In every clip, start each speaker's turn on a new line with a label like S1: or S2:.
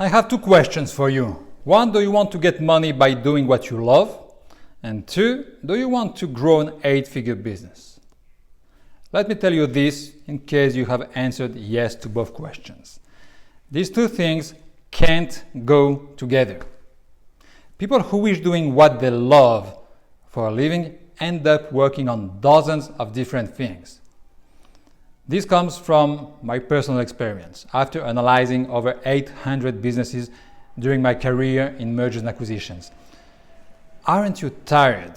S1: I have two questions for you. One, do you want to get money by doing what you love? And two, do you want to grow an 8-figure business? Let me tell you this in case you have answered yes to both questions. These two things can't go together. People who wish doing what they love for a living end up working on dozens of different things. This comes from my personal experience after analyzing over 800 businesses during my career in mergers and acquisitions. Aren't you tired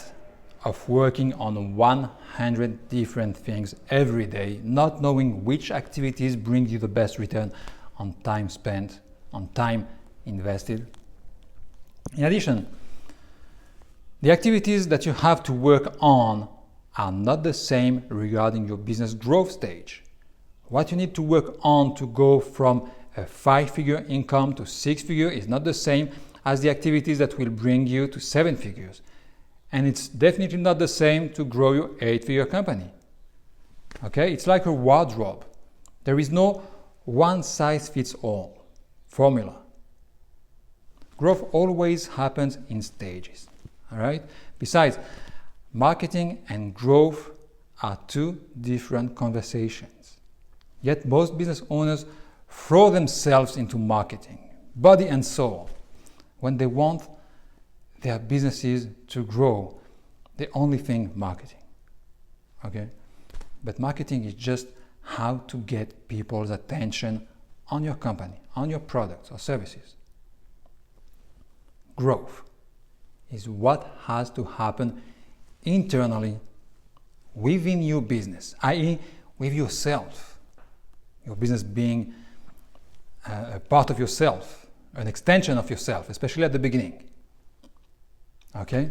S1: of working on 100 different things every day, not knowing which activities bring you the best return on time spent, on time invested? In addition, the activities that you have to work on are not the same regarding your business growth stage. What you need to work on to go from a 5-figure income to 6-figure is not the same as the activities that will bring you to 7 figures. And it's definitely not the same to grow your 8-figure company. Okay? It's like a wardrobe. There is no one-size-fits-all formula. Growth always happens in stages. All right? Besides, marketing and growth are two different conversations. Yet most business owners throw themselves into marketing, body and soul. When they want their businesses to grow, they only think marketing. Okay? But marketing is just how to get people's attention on your company, on your products or services. Growth is what has to happen internally within your business, i.e., with yourself. Your business being a part of yourself, an extension of yourself, especially at the beginning. Okay?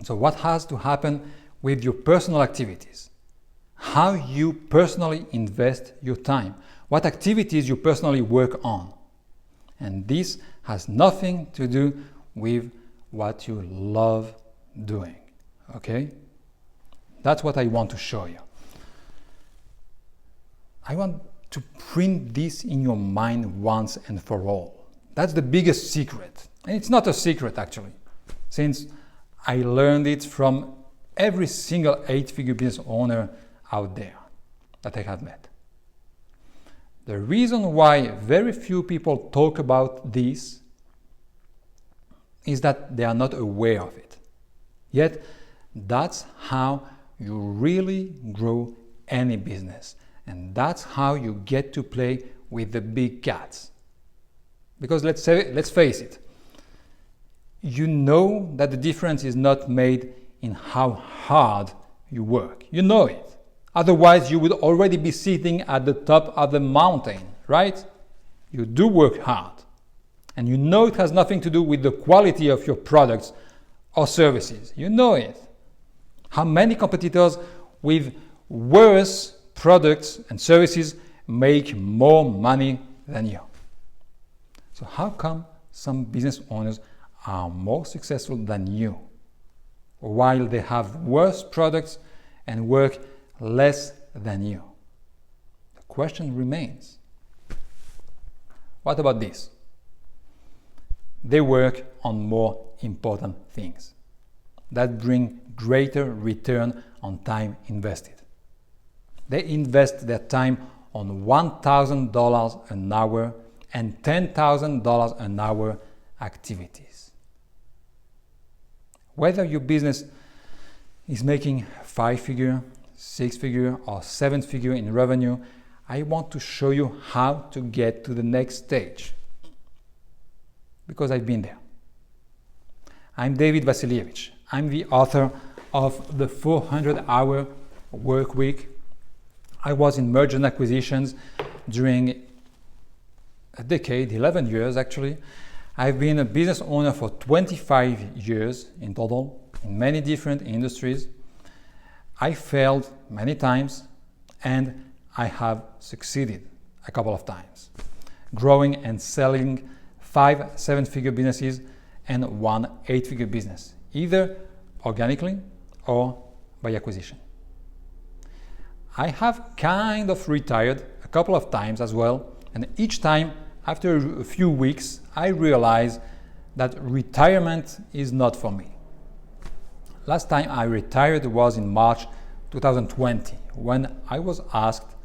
S1: So what has to happen with your personal activities? How you personally invest your time? What activities you personally work on? And this has nothing to do with what you love doing. Okay? That's what I want to show you. I want to print this in your mind once and for all. That's the biggest secret. And it's not a secret actually, since I learned it from every single 8-figure business owner out there that I have met. The reason why very few people talk about this is that they are not aware of it. Yet, that's how you really grow any business. And that's how you get to play with the big cats. Because let's face it, you know that the difference is not made in how hard you work. You know it. Otherwise, you would already be sitting at the top of the mountain, right? You do work hard. And you know it has nothing to do with the quality of your products or services. You know it. How many competitors with worse products and services make more money than you? So how come some business owners are more successful than you, while they have worse products and work less than you? The question remains. What about this? They work on more important things that bring greater return on time invested. They invest their time on $1,000 an hour and $10,000 an hour activities. Whether your business is making 5-figure, 6-figure, or 7-figure in revenue, I want to show you how to get to the next stage. Because I've been there. I'm David Vasilievich. I'm the author of the 400-hour work week. I was in mergers and acquisitions during a decade, 11 years actually. I've been a business owner for 25 years in total, in many different industries. I failed many times and I have succeeded a couple of times, growing and selling 5 7-figure businesses and 1 8-figure business, either organically or by acquisition. I have kind of retired a couple of times as well, and each time after a few weeks, I realized that retirement is not for me. Last time I retired was in March 2020, when I was asked,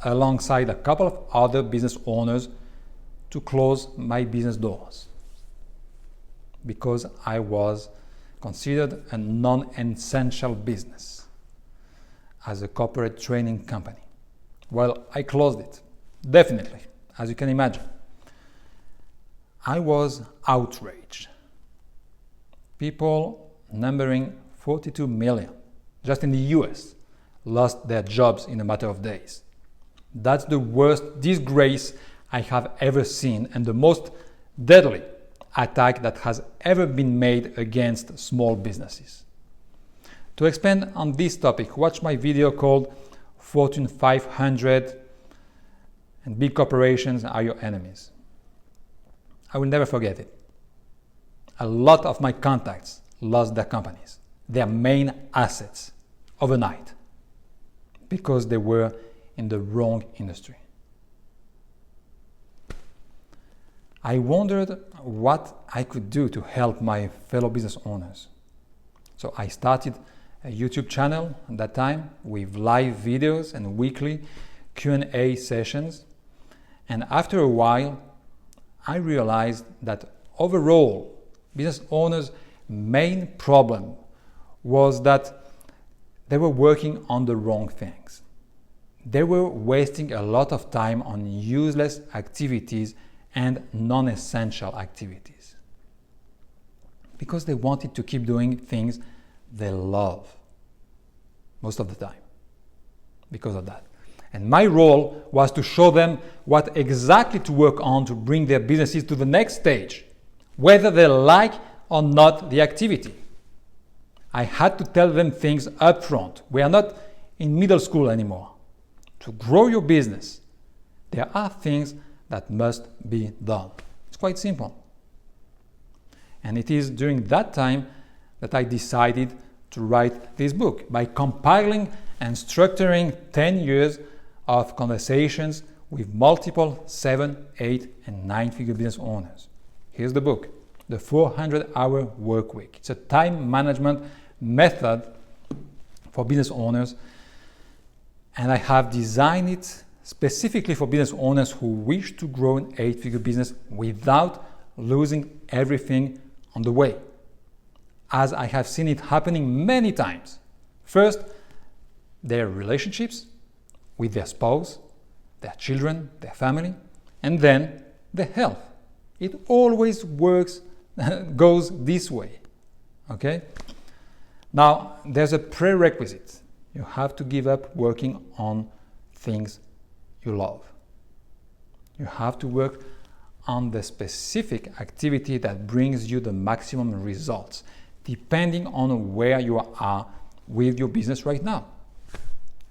S1: alongside a couple of other business owners, to close my business doors because I was considered a non-essential business as a corporate training company. Well, I closed it, definitely, as you can imagine. I was outraged. People numbering 42 million, just in the US, lost their jobs in a matter of days. That's the worst disgrace I have ever seen and the most deadly attack that has ever been made against small businesses. To expand on this topic, watch my video called Fortune 500 and Big Corporations Are Your Enemies. I will never forget it. A lot of my contacts lost their companies, their main assets, overnight because they were in the wrong industry. I wondered what I could do to help my fellow business owners. So I started a YouTube channel at that time with live videos and weekly Q&A sessions. And after a while, I realized that overall, business owners' main problem was that they were working on the wrong things. They were wasting a lot of time on useless activities and non-essential activities because they wanted to keep doing things they love most of the time because of that. And my role was to show them what exactly to work on to bring their businesses to the next stage, whether they like or not the activity. I had to tell them things up front. We are not in middle school anymore. To grow your business, there are things that must be done. It's quite simple. And it is during that time that I decided to write this book by compiling and structuring 10 years of conversations with multiple 7, 8, and 9-figure business owners. Here's the book, The 400-Hour Work Week. It's a time management method for business owners, and I have designed it specifically for business owners who wish to grow an 8-figure business without losing everything on the way, as I have seen it happening many times. First, their relationships with their spouse, their children, their family, and then their health. It always works, goes this way, okay? Now, there's a prerequisite. You have to give up working on things you love. You have to work on the specific activity that brings you the maximum results, depending on where you are with your business right now.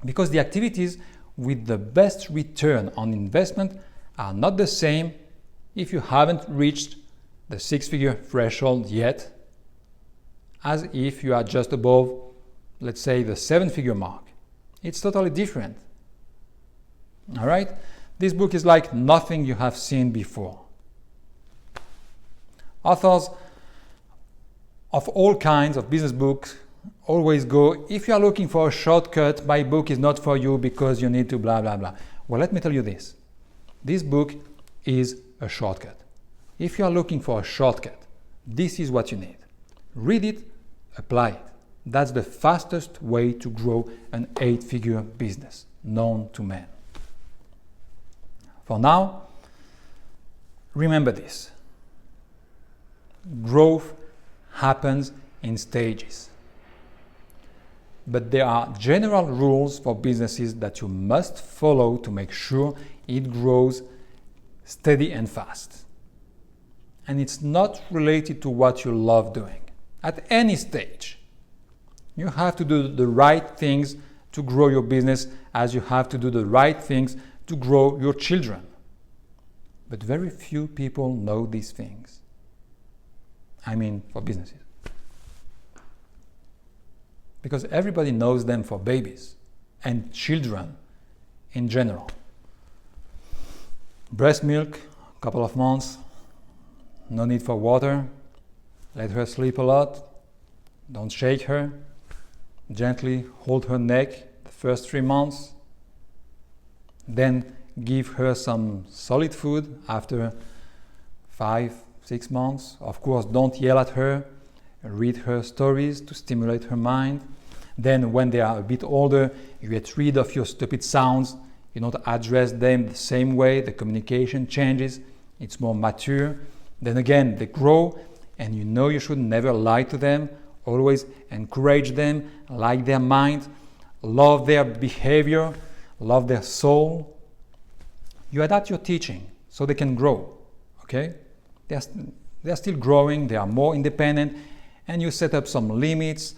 S1: Because the activities with the best return on investment are not the same if you haven't reached the 6-figure threshold yet, as if you are just above, let's say, the 7-figure mark. It's totally different. All right? This book is like nothing you have seen before. Authors of all kinds of business books always go, if you are looking for a shortcut, my book is not for you because you need to blah, blah, blah. Well, let me tell you this. This book is a shortcut. If you are looking for a shortcut, this is what you need. Read it, apply it. That's the fastest way to grow an 8-figure business, known to men. For now, remember this. Growth happens in stages. But there are general rules for businesses that you must follow to make sure it grows steady and fast. And it's not related to what you love doing. At any stage, you have to do the right things to grow your business, as you have to do the right things to grow your children. But very few people know these things. I mean, for businesses. Because everybody knows them for babies and children in general. Breast milk, couple of months, no need for water, let her sleep a lot, don't shake her, gently hold her neck the first 3 months, then give her some solid food after 5-6 months. Of course, don't yell at her, read her stories to stimulate her mind. Then when they are a bit older, you get rid of your stupid sounds, you don't address them the same way, the communication changes, it's more mature. Then again, they grow, and you know you should never lie to them, always encourage them, like their mind, love their behavior, love their soul. You adapt your teaching so they can grow, okay? They're still growing, they are more independent, and you set up some limits.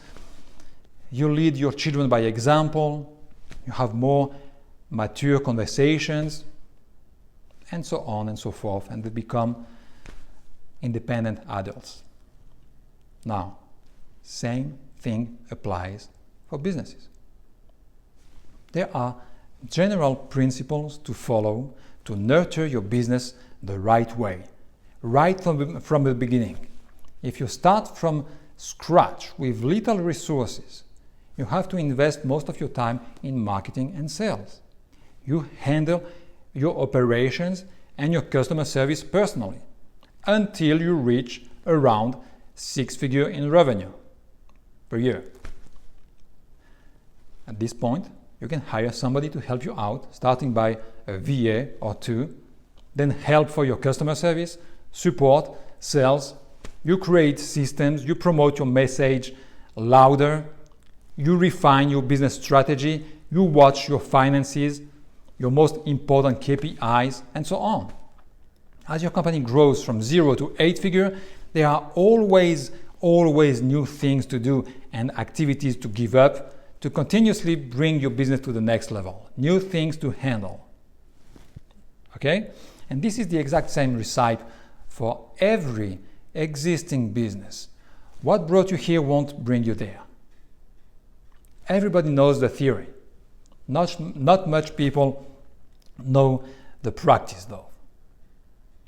S1: You lead your children by example, you have more mature conversations, and so on and so forth, and they become independent adults. Now, same thing applies for businesses. There are general principles to follow to nurture your business the right way, right from the beginning. If you start from scratch with little resources, you have to invest most of your time in marketing and sales. You handle your operations and your customer service personally until you reach around 6-figure in revenue per year. At this point, you can hire somebody to help you out, starting by a VA or two, then help for your customer service, support, sales. You create systems, you promote your message louder, you refine your business strategy, you watch your finances, your most important KPIs, and so on. As your company grows from 0 to 8-figure, there are always new things to do and activities to give up to continuously bring your business to the next level, new things to handle. Okay? And this is the exact same recipe for every existing business. What brought you here won't bring you there. Everybody knows the theory. Not much people know the practice though,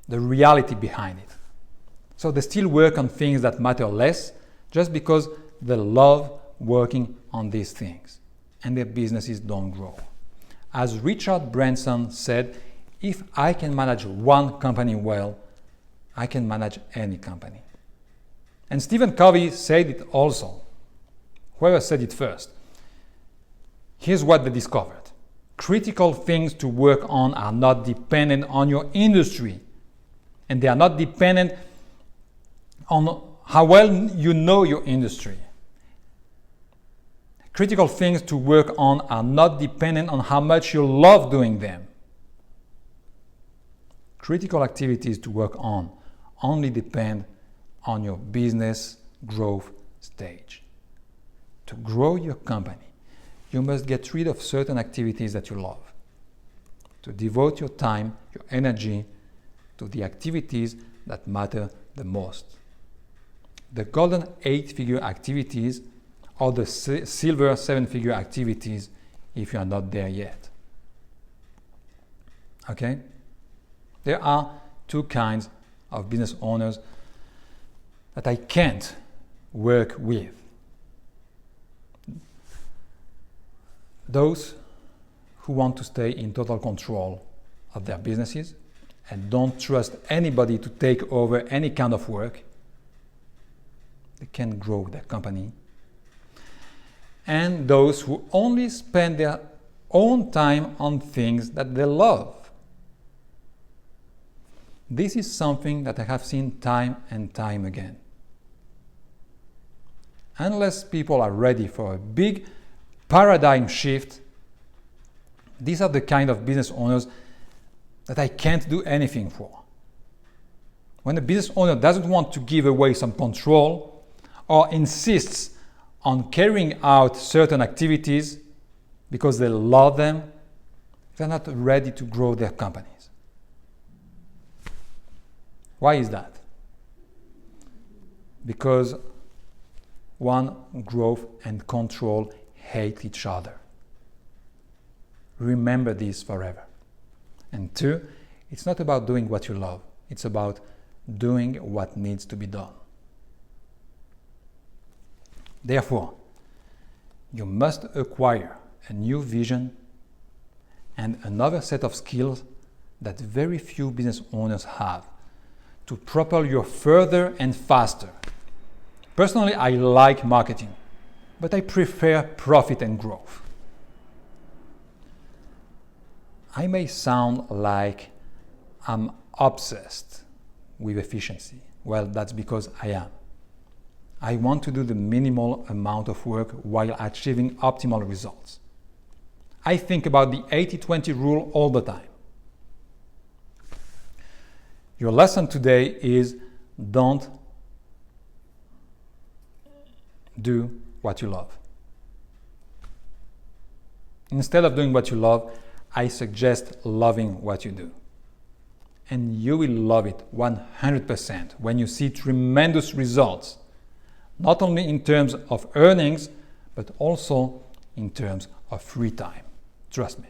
S1: the reality behind it. So they still work on things that matter less just because they love working on these things and their businesses don't grow. As Richard Branson said, if I can manage one company well, I can manage any company. And Stephen Covey said it also. Whoever said it first. Here's what they discovered. Critical things to work on are not dependent on your industry, and they are not dependent on how well you know your industry. Critical things to work on are not dependent on how much you love doing them. Critical activities to work on only depend on your business growth stage. To grow your company, you must get rid of certain activities that you love. To devote your time, your energy to the activities that matter the most. The golden 8-figure activities or the silver 7-figure activities if you are not there yet. Okay? There are two kinds of business owners that I can't work with. Those who want to stay in total control of their businesses and don't trust anybody to take over any kind of work. They can't grow their company. And those who only spend their own time on things that they love. This is something that I have seen time and time again. Unless people are ready for a big paradigm shift, these are the kind of business owners that I can't do anything for. When a business owner doesn't want to give away some control or insists on carrying out certain activities because they love them, they're not ready to grow their companies. Why is that? Because one, growth and control hate each other. Remember this forever. And two, It's not about doing what you love. It's about doing what needs to be done. Therefore, you must acquire a new vision and another set of skills that very few business owners have to propel you further and faster. Personally, I like marketing, but I prefer profit and growth. I may sound like I'm obsessed with efficiency. Well, that's because I am. I want to do the minimal amount of work while achieving optimal results. I think about the 80-20 rule all the time. Your lesson today is don't do what you love. Instead of doing what you love, I suggest loving what you do. And you will love it 100% when you see tremendous results, not only in terms of earnings, but also in terms of free time. Trust me.